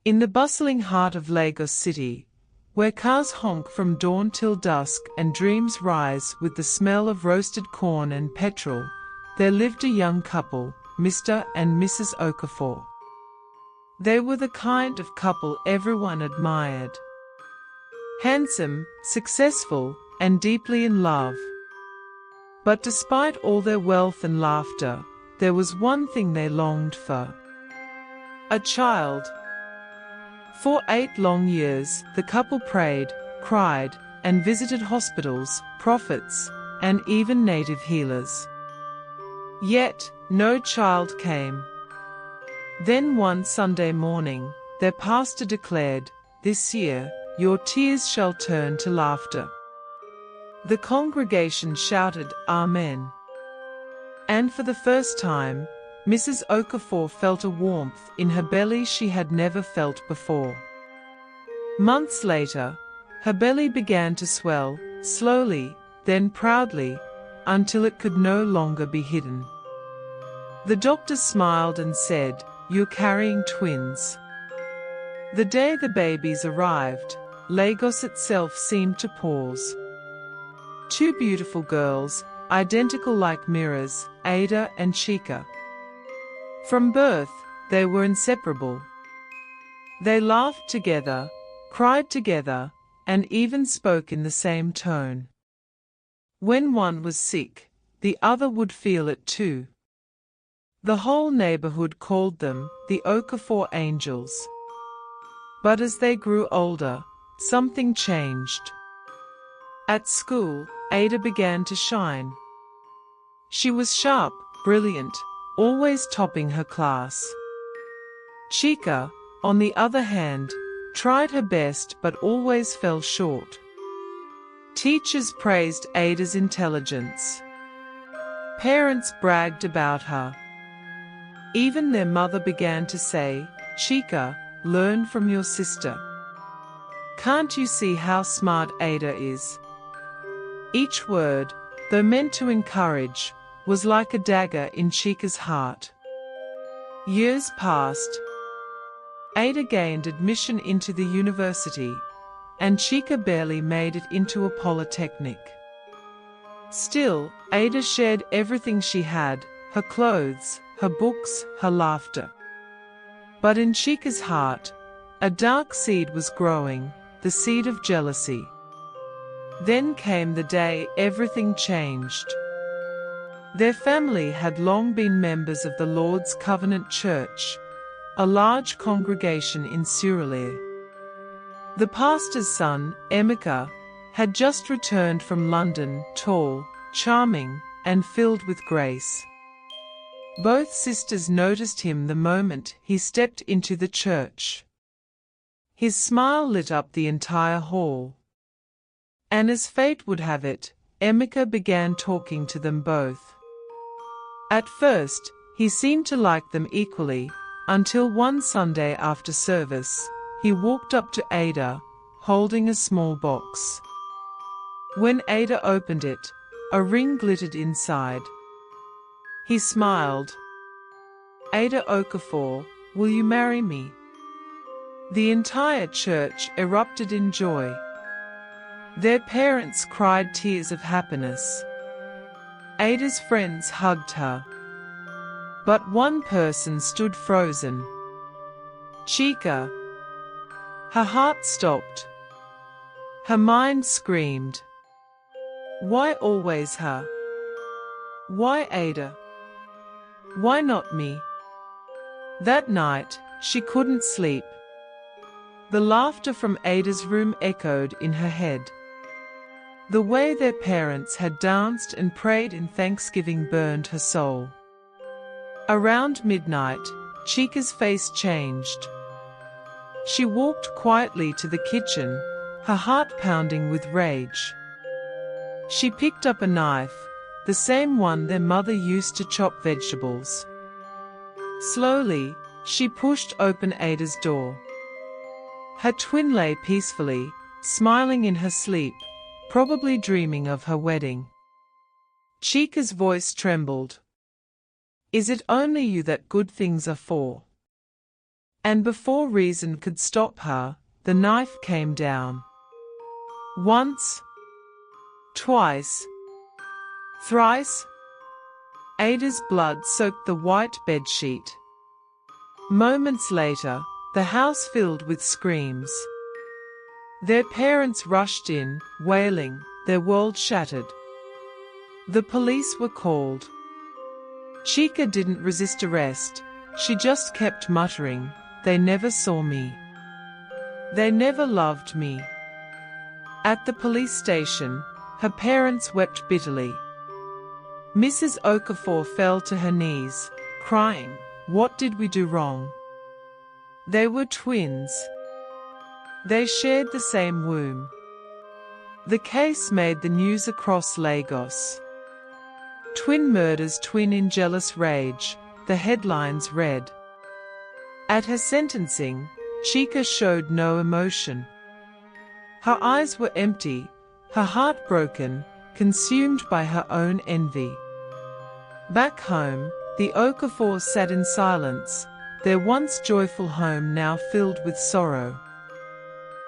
In the bustling heart of Lagos City, where cars honk from dawn till dusk and dreams rise with the smell of roasted corn and petrol, there lived a young couple, Mr. and Mrs. Okafor. They were the kind of couple everyone admired. Handsome, successful, and deeply in love. But despite all their wealth and laughter, there was one thing they longed for. A child. For 8 long years, the couple prayed, cried, and visited hospitals, prophets, and even native healers. Yet, no child came. Then one Sunday morning, their pastor declared, "This year, your tears shall turn to laughter." The congregation shouted, "Amen." And for the first time, Mrs. Okafor felt a warmth in her belly she had never felt before. Months later, her belly began to swell, slowly, then proudly, until it could no longer be hidden. The doctor smiled and said, "You're carrying twins." The day the babies arrived, Lagos itself seemed to pause. 2 beautiful girls, identical like mirrors, Ada and Chika. From birth, they were inseparable. They laughed together, cried together, and even spoke in the same tone. When one was sick, the other would feel it too. The whole neighborhood called them the Okafor Angels. But as they grew older, something changed. At school, Ada began to shine. She was sharp, brilliant, always topping her class. Chika, on the other hand, tried her best but always fell short. Teachers praised Ada's intelligence. Parents bragged about her. Even their mother began to say, "Chika, learn from your sister. Can't you see how smart Ada is?" Each word, though meant to encourage, was like a dagger in Chika's heart. Years passed. Ada gained admission into the university, and Chika barely made it into a polytechnic. Still, Ada shared everything she had, her clothes, her books, her laughter. But in Chika's heart, a dark seed was growing, the seed of jealousy. Then came the day everything changed. Their family had long been members of the Lord's Covenant Church, a large congregation in Surulere. The pastor's son, Emeka, had just returned from London, tall, charming, and filled with grace. Both sisters noticed him the moment he stepped into the church. His smile lit up the entire hall. And as fate would have it, Emeka began talking to them both. At first, he seemed to like them equally, until one Sunday after service, he walked up to Ada, holding a small box. When Ada opened it, a ring glittered inside. He smiled. "Ada Okafor, will you marry me?" The entire church erupted in joy. Their parents cried tears of happiness. Ada's friends hugged her. But one person stood frozen. Chika. Her heart stopped. Her mind screamed. Why always her? Why Ada? Why not me? That night, she couldn't sleep. The laughter from Ada's room echoed in her head. The way their parents had danced and prayed in thanksgiving burned her soul. Around midnight, Chika's face changed. She walked quietly to the kitchen, her heart pounding with rage. She picked up a knife, the same one their mother used to chop vegetables. Slowly, she pushed open Ada's door. Her twin lay peacefully, smiling in her sleep, probably dreaming of her wedding. Chika's voice trembled. "Is it only you that good things are for?" And before reason could stop her, the knife came down. Once, twice, thrice. Ada's blood soaked the white bedsheet. Moments later, the house filled with screams. Their parents rushed in, wailing, their world shattered. The police were called. Chika didn't resist arrest, she just kept muttering, "They never saw me. They never loved me." At the police station, her parents wept bitterly. Mrs. Okafor fell to her knees, crying, "What did we do wrong?" They were twins. They shared the same womb. The case made the news across Lagos. Twin murders, twin in jealous rage, the headlines read. At her sentencing, Chika showed no emotion. Her eyes were empty, her heart broken, consumed by her own envy. Back home, the Okafors sat in silence, their once joyful home now filled with sorrow.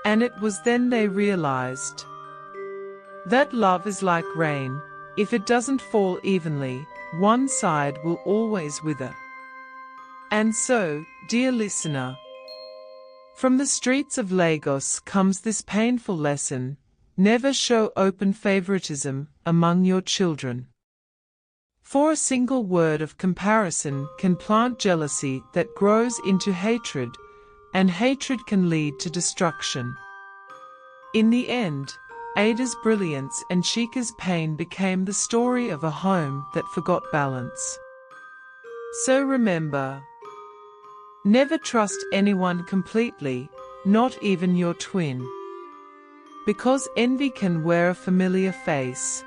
And it was then they realized that love is like rain, if it doesn't fall evenly, one side will always wither. And so, dear listener, from the streets of Lagos comes this painful lesson: never show open favoritism among your children. For a single word of comparison can plant jealousy that grows into hatred, and hatred can lead to destruction. In the end, Ada's brilliance and Chika's pain became the story of a home that forgot balance. So remember, never trust anyone completely, not even your twin. Because envy can wear a familiar face,